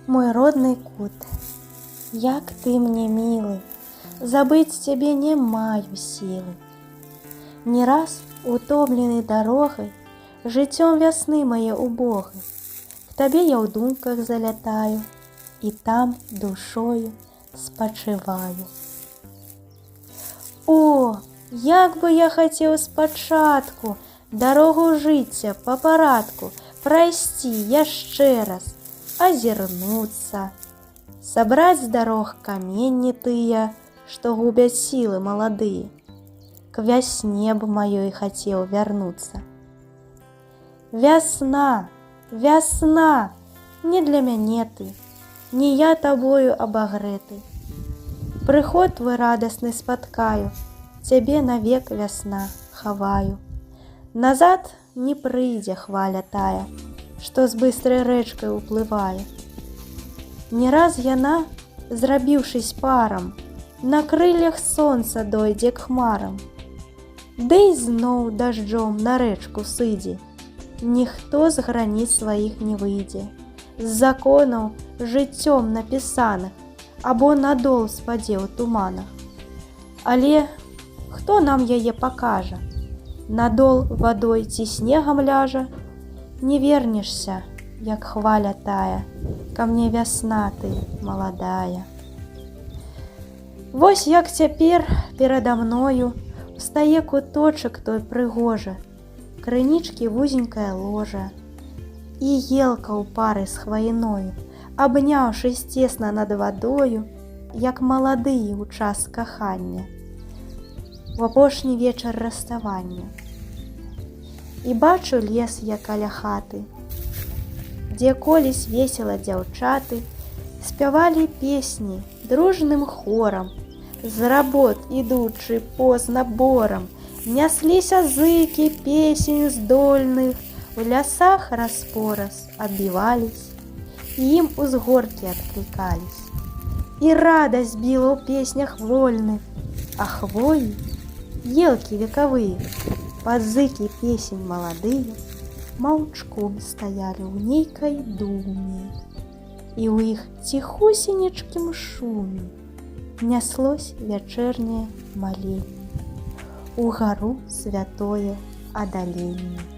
Мой родный кут, як ты мне милый, забыть тебе не маю силы. Не раз, утомленный дорогой, жыццём вясны мае убогай, к табе я ў думках залятаю і там душою спачываю. О, як бы я хацеў спачатку дарогу жыцця па парадку прайсці яшчэ раз, азірнуцца, сабраць з дарог каменні тыя, што губяць сілы маладыя. К вясне б маёй хацеў вярнуцца. Вясна, вясна, не для мяне ты, не я табою абагрэты. Прыход твой радасны спаткаю, цябе навек вясна хаваю. Назад не прыйдзе хваля тая, што з быстрай рэчкай уплывае. Не раз яна, зрабіўшыся парам, на крыльях сонца дойдзе к хмарам. Ды зноў дажджом на рэчку сыдзе, ніхто з граніц сваіх не выйдзе, з законаў жыццём напісаных, або надол спадзе ў туманах. Але хто нам яе пакажа? Надол вадой ці снегам ляжа? Не вернешся, як хваля тая, ка мне вясна ты маладая. Вось як цяпер перада мною устае куточак той прыгожа, крынічкі вузенькая ложа, і елка ў пары з хваіною, абняўшись цесна над вадою, як маладыя ў час кахання, у апошні вечар расставання. І бачу лес я каля хаты, дзе колісь весела дзяўчаты спявалі песні дружным хорам, з работ ідучы позна борам, нясліся зыкі песень здольных, у лясах раз-пораз адбівались, і ім узгоркі адклікались. І радасць біла ў песнях вольных, а хвоі, елкі векавыя, пад зыкі песень маладыя маўчком стаялі ў нейкай думе, і ў іх ціхусенечкім шуме няслось вячэрняе маленне, угару святое адаленне.